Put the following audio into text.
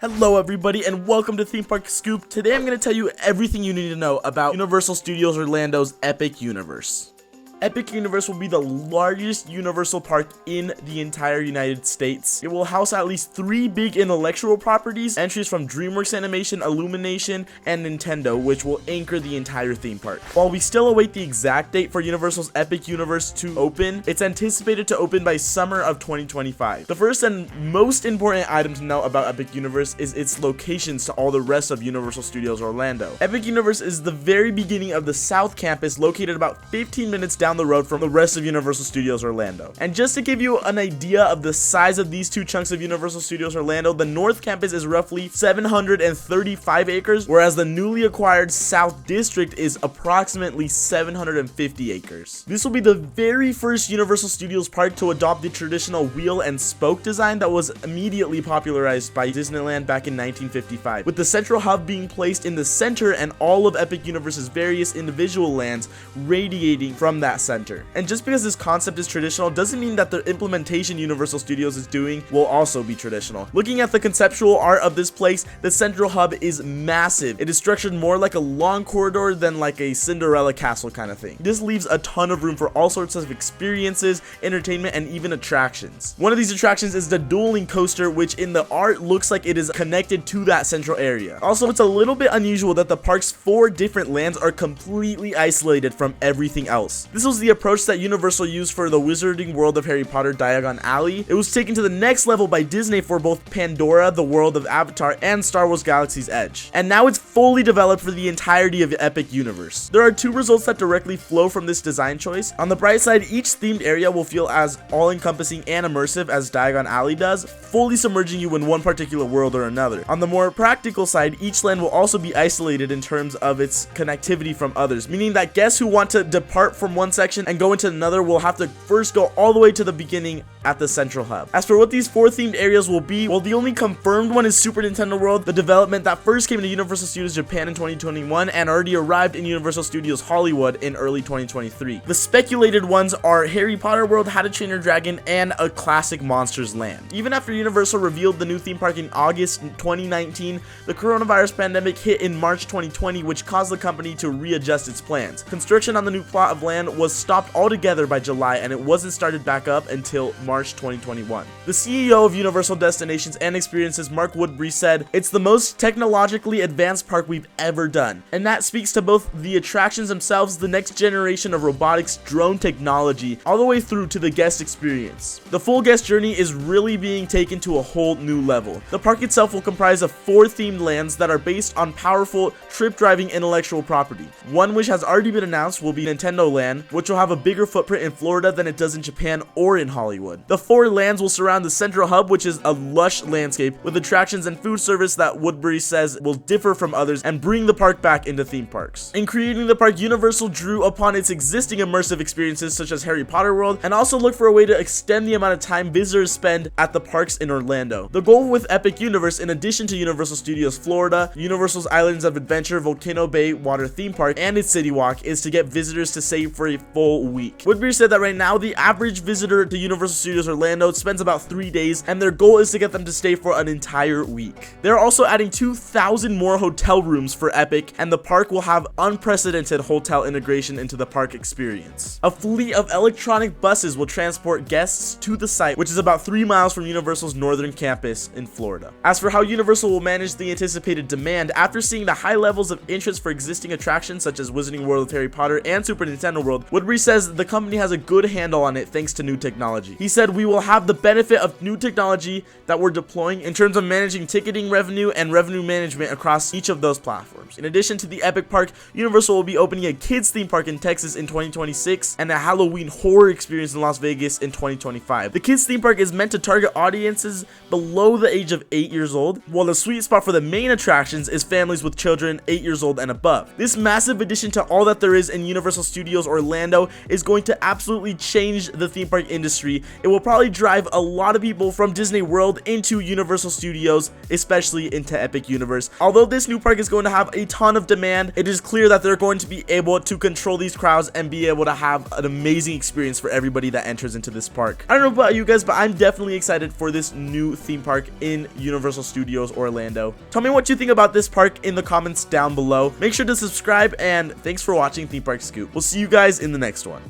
Hello everybody and welcome to Theme Park Scoop. Today I'm going to tell you everything you need to know about Universal Studios Orlando's Epic Universe. Epic Universe will be the largest Universal park in the entire United States. It will house at least 3 big intellectual properties, entries from DreamWorks Animation, Illumination, and Nintendo, which will anchor the entire theme park. While we still await the exact date for Universal's Epic Universe to open, it's anticipated to open by summer of 2025. The first and most important item to know about Epic Universe is its locations to all the rest of Universal Studios Orlando. Epic Universe is the very beginning of the South Campus, located about 15 minutes down the road from the rest of Universal Studios Orlando. And just to give you an idea of the size of these two chunks of Universal Studios Orlando, the North Campus is roughly 735 acres, whereas the newly acquired South District is approximately 750 acres. This will be the very first Universal Studios park to adopt the traditional wheel and spoke design that was immediately popularized by Disneyland back in 1955, with the central hub being placed in the center and all of Epic Universe's various individual lands radiating from that center. And just because this concept is traditional doesn't mean that the implementation Universal Studios is doing will also be traditional. Looking at the conceptual art of this place, the central hub is massive. It is structured more like a long corridor than like a Cinderella castle kind of thing. This leaves a ton of room for all sorts of experiences, entertainment, and even attractions. One of these attractions is the dueling coaster, which in the art looks like it is connected to that central area. Also, it's a little bit unusual that the park's 4 different lands are completely isolated from everything else. This was the approach that Universal used for the Wizarding World of Harry Potter Diagon Alley. It was taken to the next level by Disney for both Pandora, the World of Avatar, and Star Wars Galaxy's Edge. And now it's fully developed for the entirety of Epic Universe. There are 2 results that directly flow from this design choice. On the bright side, each themed area will feel as all-encompassing and immersive as Diagon Alley does, fully submerging you in one particular world or another. On the more practical side, each land will also be isolated in terms of its connectivity from others, meaning that guests who want to depart from one section and go into another will have to first go all the way to the beginning at the central hub. As for what these 4 themed areas will be, well, the only confirmed one is Super Nintendo World, the development that first came to Universal Studios Japan in 2021 and already arrived in Universal Studios Hollywood in early 2023. The speculated ones are Harry Potter World, How to Train Your Dragon, and a classic Monsters Land. Even after Universal revealed the new theme park in August 2019, the coronavirus pandemic hit in March 2020, which caused the company to readjust its plans. Construction on the new plot of land was stopped altogether by July, and it wasn't started back up until March 2021. The CEO of Universal Destinations and Experiences, Mark Woodbury, said, "It's the most technologically advanced park we've ever done." And that speaks to both the attractions themselves, the next generation of robotics, drone technology, all the way through to the guest experience. The full guest journey is really being taken to a whole new level. The park itself will comprise of 4 themed lands that are based on powerful trip-driving intellectual property. One which has already been announced will be Nintendo Land, which will have a bigger footprint in Florida than it does in Japan or in Hollywood. The 4 lands will surround the central hub, which is a lush landscape with attractions and food service that Woodbury says will differ from others and bring the park back into theme parks. In creating the park, Universal drew upon its existing immersive experiences such as Harry Potter World and also looked for a way to extend the amount of time visitors spend at the parks in Orlando. The goal with Epic Universe, in addition to Universal Studios Florida, Universal's Islands of Adventure, Volcano Bay Water Theme Park, and its City Walk, is to get visitors to stay for a full week. Woodbury said that right now the average visitor to Universal Studios Orlando spends about 3 days, and their goal is to get them to stay for an entire week. They're also adding 2,000 more hotel rooms for Epic, and the park will have unprecedented hotel integration into the park experience. A fleet of electronic buses will transport guests to the site, which is about 3 miles from Universal's northern campus in Florida. As for how Universal will manage the anticipated demand, after seeing the high levels of interest for existing attractions such as Wizarding World of Harry Potter and Super Nintendo World, Woodbury says the company has a good handle on it thanks to new technology. He said, "We will have the benefit of new technology that we're deploying in terms of managing ticketing revenue and revenue management across each of those platforms." In addition to the Epic Park, Universal will be opening a kids theme park in Texas in 2026 and a Halloween horror experience in Las Vegas in 2025. The kids theme park is meant to target audiences below the age of 8 years old, while the sweet spot for the main attractions is families with children 8 years old and above. This massive addition to all that there is in Universal Studios Orlando Orlando is going to absolutely change the theme park industry. It will probably drive a lot of people from Disney World into Universal Studios, especially into Epic Universe. Although this new park is going to have a ton of demand, it is clear that they're going to be able to control these crowds and be able to have an amazing experience for everybody that enters into this park. I don't know about you guys, but I'm definitely excited for this new theme park in Universal Studios Orlando. Tell me what you think about this park in the comments down below. Make sure to subscribe, and thanks for watching Theme Park Scoop. We'll see you guys in the next one.